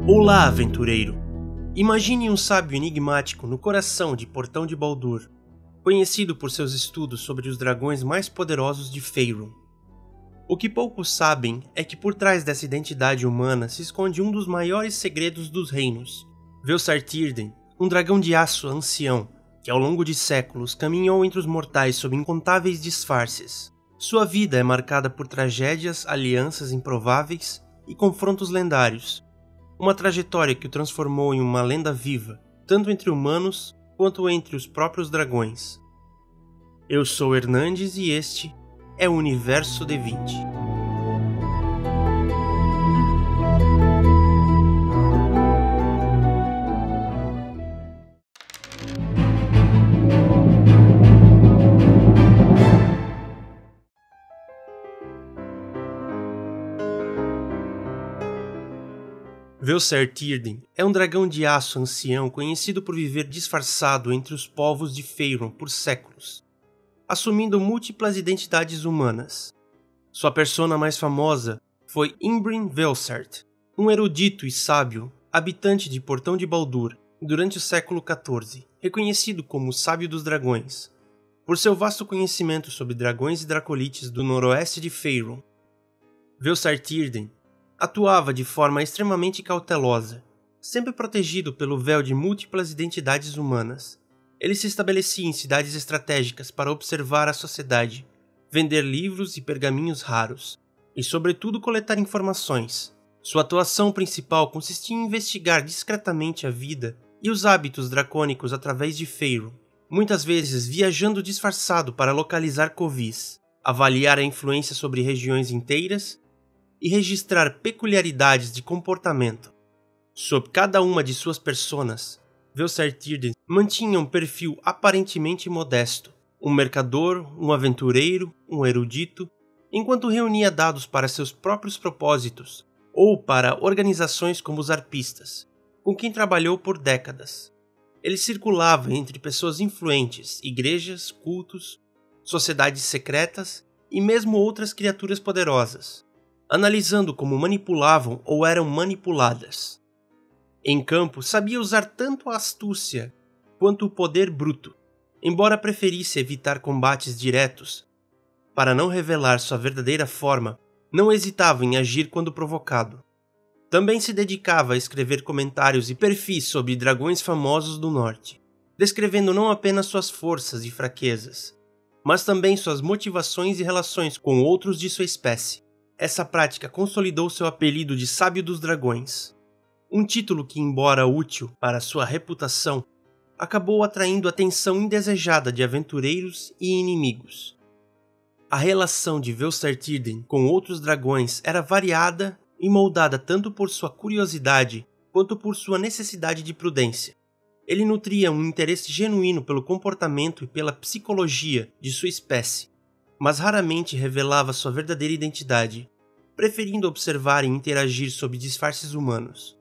Olá, aventureiro! Imagine um sábio enigmático no coração de Portão de Baldur, conhecido por seus estudos sobre os dragões mais poderosos de Faerûn. O que poucos sabem é que por trás dessa identidade humana se esconde um dos maiores segredos dos reinos, Velsartirden, um dragão de aço ancião, que ao longo de séculos caminhou entre os mortais sob incontáveis disfarces. Sua vida é marcada por tragédias, alianças improváveis e confrontos lendários, uma trajetória que o transformou em uma lenda viva, tanto entre humanos quanto entre os próprios dragões. Eu sou Hernandes e este é o Universo D20. Velsartirden é um dragão de aço ancião conhecido por viver disfarçado entre os povos de Faerûn por séculos, assumindo múltiplas identidades humanas. Sua persona mais famosa foi Imbrin Velsart, um erudito e sábio habitante de Portão de Baldur durante o século XIV, reconhecido como o Sábio dos Dragões, por seu vasto conhecimento sobre dragões e dracolites do noroeste de Faerûn. Velsartirden atuava de forma extremamente cautelosa, sempre protegido pelo véu de múltiplas identidades humanas. Ele se estabelecia em cidades estratégicas para observar a sociedade, vender livros e pergaminhos raros, e sobretudo coletar informações. Sua atuação principal consistia em investigar discretamente a vida e os hábitos dracônicos através de Faerûn, muitas vezes viajando disfarçado para localizar covis, avaliar a influência sobre regiões inteiras e registrar peculiaridades de comportamento. Sob cada uma de suas personas, Velsartirden mantinha um perfil aparentemente modesto, um mercador, um aventureiro, um erudito, enquanto reunia dados para seus próprios propósitos ou para organizações como os arpistas, com quem trabalhou por décadas. Ele circulava entre pessoas influentes, igrejas, cultos, sociedades secretas e mesmo outras criaturas poderosas, analisando como manipulavam ou eram manipuladas. Em campo, sabia usar tanto a astúcia quanto o poder bruto, embora preferisse evitar combates diretos. Para não revelar sua verdadeira forma, não hesitava em agir quando provocado. Também se dedicava a escrever comentários e perfis sobre dragões famosos do norte, descrevendo não apenas suas forças e fraquezas, mas também suas motivações e relações com outros de sua espécie. Essa prática consolidou seu apelido de Sábio dos Dragões, um título que, embora útil para sua reputação, acabou atraindo a atenção indesejada de aventureiros e inimigos. A relação de Velsartirden com outros dragões era variada e moldada tanto por sua curiosidade quanto por sua necessidade de prudência. Ele nutria um interesse genuíno pelo comportamento e pela psicologia de sua espécie, mas raramente revelava sua verdadeira identidade, preferindo observar e interagir sob disfarces humanos.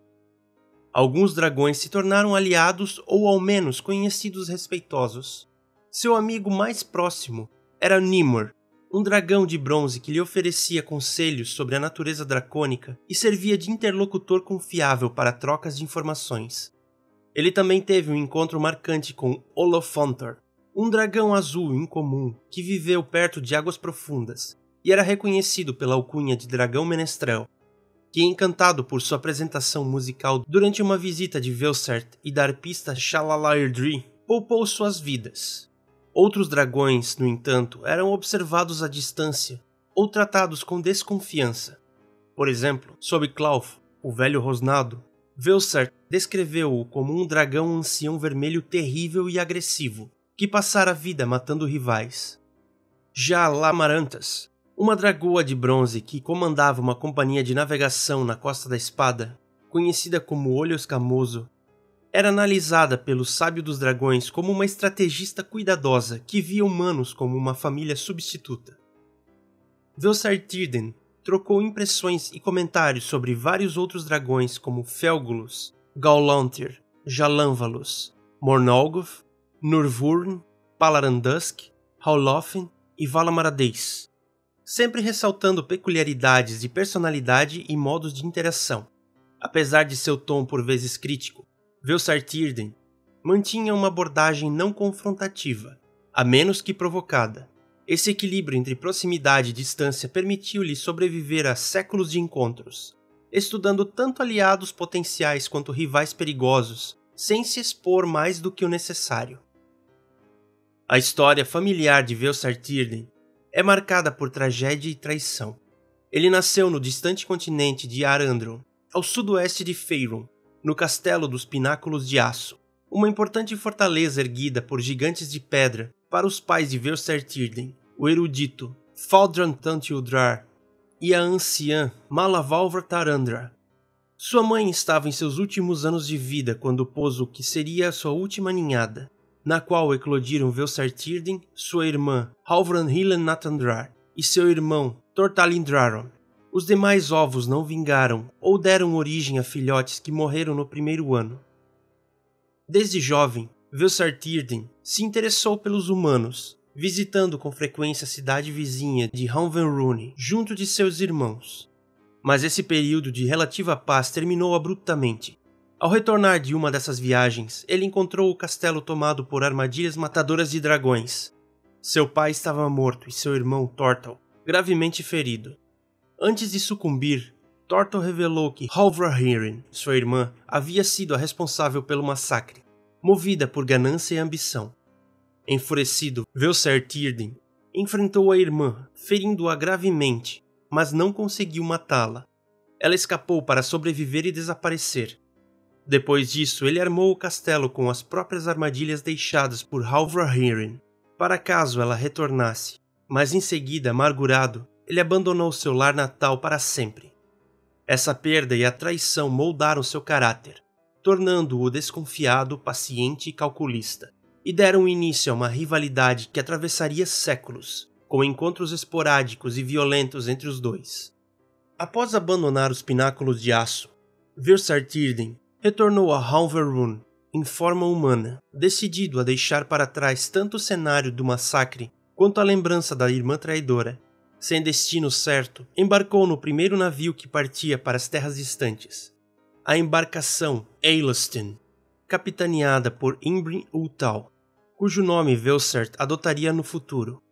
Alguns dragões se tornaram aliados ou ao menos conhecidos respeitosos. Seu amigo mais próximo era Nimur, um dragão de bronze que lhe oferecia conselhos sobre a natureza dracônica e servia de interlocutor confiável para trocas de informações. Ele também teve um encontro marcante com Olophantor, um dragão azul incomum que viveu perto de águas profundas e era reconhecido pela alcunha de Dragão Menestrel, que, encantado por sua apresentação musical durante uma visita de Velsart e da arpista Shalalayrdri, poupou suas vidas. Outros dragões, no entanto, eram observados à distância ou tratados com desconfiança. Por exemplo, sob Clauf, o velho rosnado, Velsart descreveu-o como um dragão ancião vermelho terrível e agressivo, que passara a vida matando rivais. Já Lamarantas, uma dragoa de bronze que comandava uma companhia de navegação na Costa da Espada, conhecida como Olho Escamoso, era analisada pelo Sábio dos Dragões como uma estrategista cuidadosa que via humanos como uma família substituta. Velsartirden trocou impressões e comentários sobre vários outros dragões como Felgulus, Gaulauntir, Jalanvalus, Mornolgoth, Nurvurn, Palarandusk, Howlothen e Valamaradeis, sempre ressaltando peculiaridades de personalidade e modos de interação. Apesar de seu tom por vezes crítico, Velsar Tírden mantinha uma abordagem não confrontativa, a menos que provocada. Esse equilíbrio entre proximidade e distância permitiu-lhe sobreviver a séculos de encontros, estudando tanto aliados potenciais quanto rivais perigosos, sem se expor mais do que o necessário. A história familiar de Velsar Tírden é marcada por tragédia e traição. Ele nasceu no distante continente de Arandron, ao sudoeste de Faerûn, no Castelo dos Pináculos de Aço, uma importante fortaleza erguida por gigantes de pedra para os pais de Velsar Tírden, o erudito Faldran Tantildrar e a anciã Malavalvar Tarandra. Sua mãe estava em seus últimos anos de vida quando pôs o que seria sua última ninhada, na qual eclodiram Velsar Tírden, sua irmã Halvran Hilen Natandrar e seu irmão Tortalindraron. Os demais ovos não vingaram ou deram origem a filhotes que morreram no primeiro ano. Desde jovem, Velsar Tírden se interessou pelos humanos, visitando com frequência a cidade vizinha de Hanvenrune junto de seus irmãos. Mas esse período de relativa paz terminou abruptamente. Ao retornar de uma dessas viagens, ele encontrou o castelo tomado por armadilhas matadoras de dragões. Seu pai estava morto e seu irmão Tortal gravemente ferido. Antes de sucumbir, Tortal revelou que Halvrahiren, sua irmã, havia sido a responsável pelo massacre, movida por ganância e ambição. Enfurecido, Velsar Tírden enfrentou a irmã, ferindo-a gravemente, mas não conseguiu matá-la. Ela escapou para sobreviver e desaparecer. Depois disso, ele armou o castelo com as próprias armadilhas deixadas por Halvrahiren, para caso ela retornasse, mas em seguida, amargurado, ele abandonou seu lar natal para sempre. Essa perda e a traição moldaram seu caráter, tornando-o desconfiado, paciente e calculista, e deram início a uma rivalidade que atravessaria séculos, com encontros esporádicos e violentos entre os dois. Após abandonar os Pináculos de Aço, Velsar Tírden retornou a Hanvenrune em forma humana, decidido a deixar para trás tanto o cenário do massacre quanto a lembrança da irmã traidora. Sem destino certo, embarcou no primeiro navio que partia para as terras distantes, a embarcação Eilestin, capitaneada por Imbrin Ultal, cujo nome Velsar adotaria no futuro.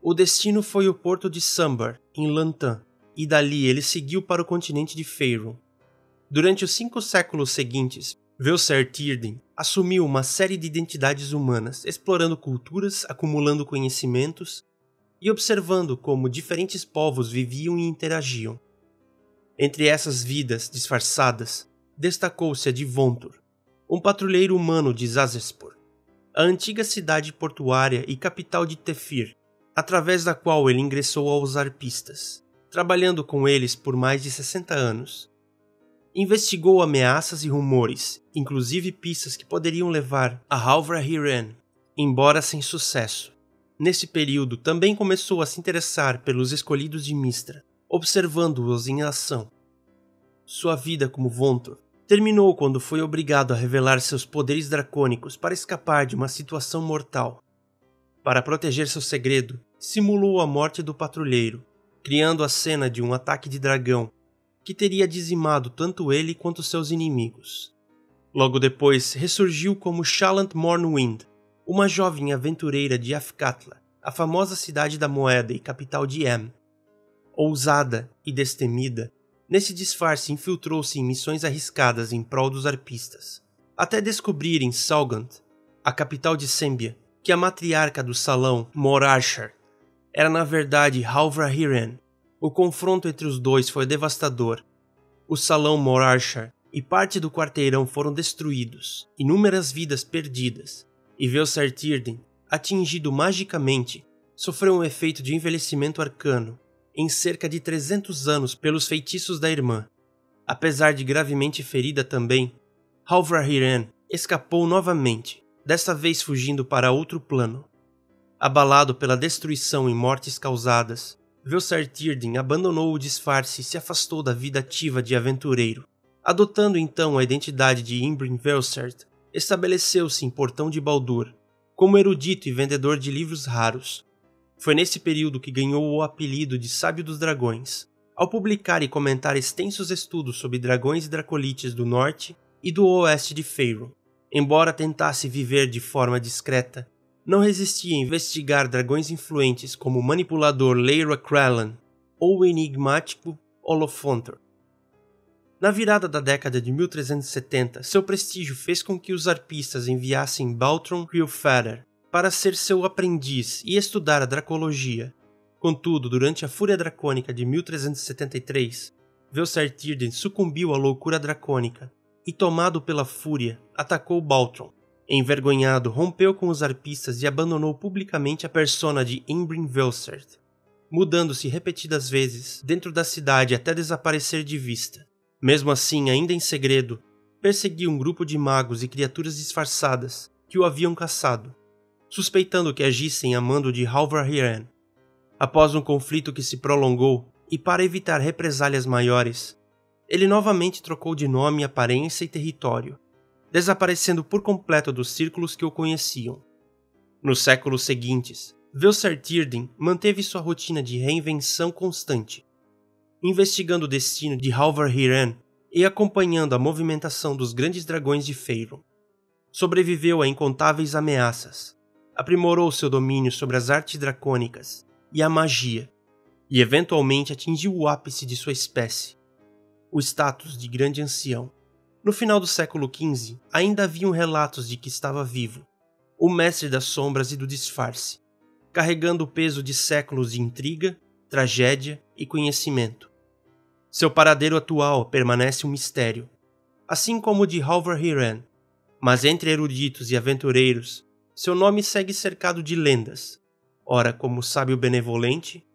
O destino foi o porto de Sambar, em Lantan, e dali ele seguiu para o continente de Faerûn. Durante os 5 séculos seguintes, Velsar Tírden assumiu uma série de identidades humanas, explorando culturas, acumulando conhecimentos e observando como diferentes povos viviam e interagiam. Entre essas vidas disfarçadas, destacou-se a de Vontur, um patrulheiro humano de Zazespor, a antiga cidade portuária e capital de Tefir, através da qual ele ingressou aos arpistas, trabalhando com eles por mais de 60 anos. Investigou ameaças e rumores, inclusive pistas que poderiam levar a Halvrahiren, embora sem sucesso. Nesse período, também começou a se interessar pelos escolhidos de Mystra, observando-os em ação. Sua vida como Vontur terminou quando foi obrigado a revelar seus poderes dracônicos para escapar de uma situação mortal. Para proteger seu segredo, simulou a morte do patrulheiro, criando a cena de um ataque de dragão que teria dizimado tanto ele quanto seus inimigos. Logo depois, ressurgiu como Chalant Mornwind, uma jovem aventureira de Afkatla, a famosa cidade da moeda e capital de Em. Ousada e destemida, nesse disfarce infiltrou-se em missões arriscadas em prol dos arpistas, até descobrir em Saugant, a capital de Sembia, que a matriarca do salão, Morarchar, era na verdade Halvrahiren. O confronto entre os dois foi devastador. O salão Morarchar e parte do quarteirão foram destruídos, inúmeras vidas perdidas, e Velsar Tírden, atingido magicamente, sofreu um efeito de envelhecimento arcano em cerca de 300 anos pelos feitiços da irmã. Apesar de gravemente ferida também, Halvrahiren escapou novamente, desta vez fugindo para outro plano. Abalado pela destruição e mortes causadas, Velsar Tírden abandonou o disfarce e se afastou da vida ativa de aventureiro. Adotando então a identidade de Imbrin Velsar, estabeleceu-se em Portão de Baldur, como erudito e vendedor de livros raros. Foi nesse período que ganhou o apelido de Sábio dos Dragões, ao publicar e comentar extensos estudos sobre dragões e dracolites do norte e do oeste de Faerûn. Embora tentasse viver de forma discreta, não resistia a investigar dragões influentes como o manipulador Leira Krallan ou o enigmático Olofontor. Na virada da década de 1370, seu prestígio fez com que os arpistas enviassem Baltron Crillfather para ser seu aprendiz e estudar a dracologia. Contudo, durante a Fúria Dracônica de 1373, Velsar Tírdain sucumbiu à loucura dracônica e, tomado pela fúria, atacou Baltron. Envergonhado, rompeu com os arpistas e abandonou publicamente a persona de Imbrin Velsart, mudando-se repetidas vezes dentro da cidade até desaparecer de vista. Mesmo assim, ainda em segredo, perseguiu um grupo de magos e criaturas disfarçadas que o haviam caçado, suspeitando que agissem a mando de Halvar-Hiran. Após um conflito que se prolongou, e para evitar represálias maiores, ele novamente trocou de nome, aparência e território, desaparecendo por completo dos círculos que o conheciam. Nos séculos seguintes, Velsar Tírdain manteve sua rotina de reinvenção constante, investigando o destino de Halvar-Hiran e acompanhando a movimentação dos grandes dragões de Faerûn. Sobreviveu a incontáveis ameaças, aprimorou seu domínio sobre as artes dracônicas e a magia, e eventualmente atingiu o ápice de sua espécie, o status de grande ancião. No final do século XV, ainda haviam relatos de que estava vivo, o mestre das sombras e do disfarce, carregando o peso de séculos de intriga, tragédia e conhecimento. Seu paradeiro atual permanece um mistério, assim como o de Halvar-Hiran, mas entre eruditos e aventureiros, seu nome segue cercado de lendas, ora como sábio benevolente,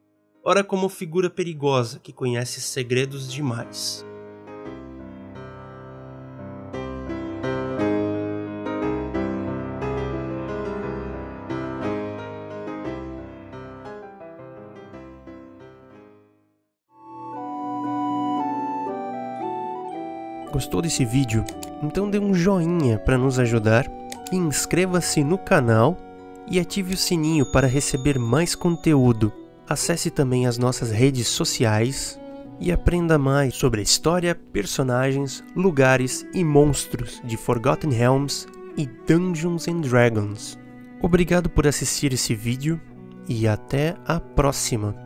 ora como figura perigosa que conhece segredos demais. Gostou desse vídeo? Então dê um joinha para nos ajudar e inscreva-se no canal e ative o sininho para receber mais conteúdo. Acesse também as nossas redes sociais e aprenda mais sobre a história, personagens, lugares e monstros de Forgotten Realms e Dungeons & Dragons. Obrigado por assistir esse vídeo e até a próxima!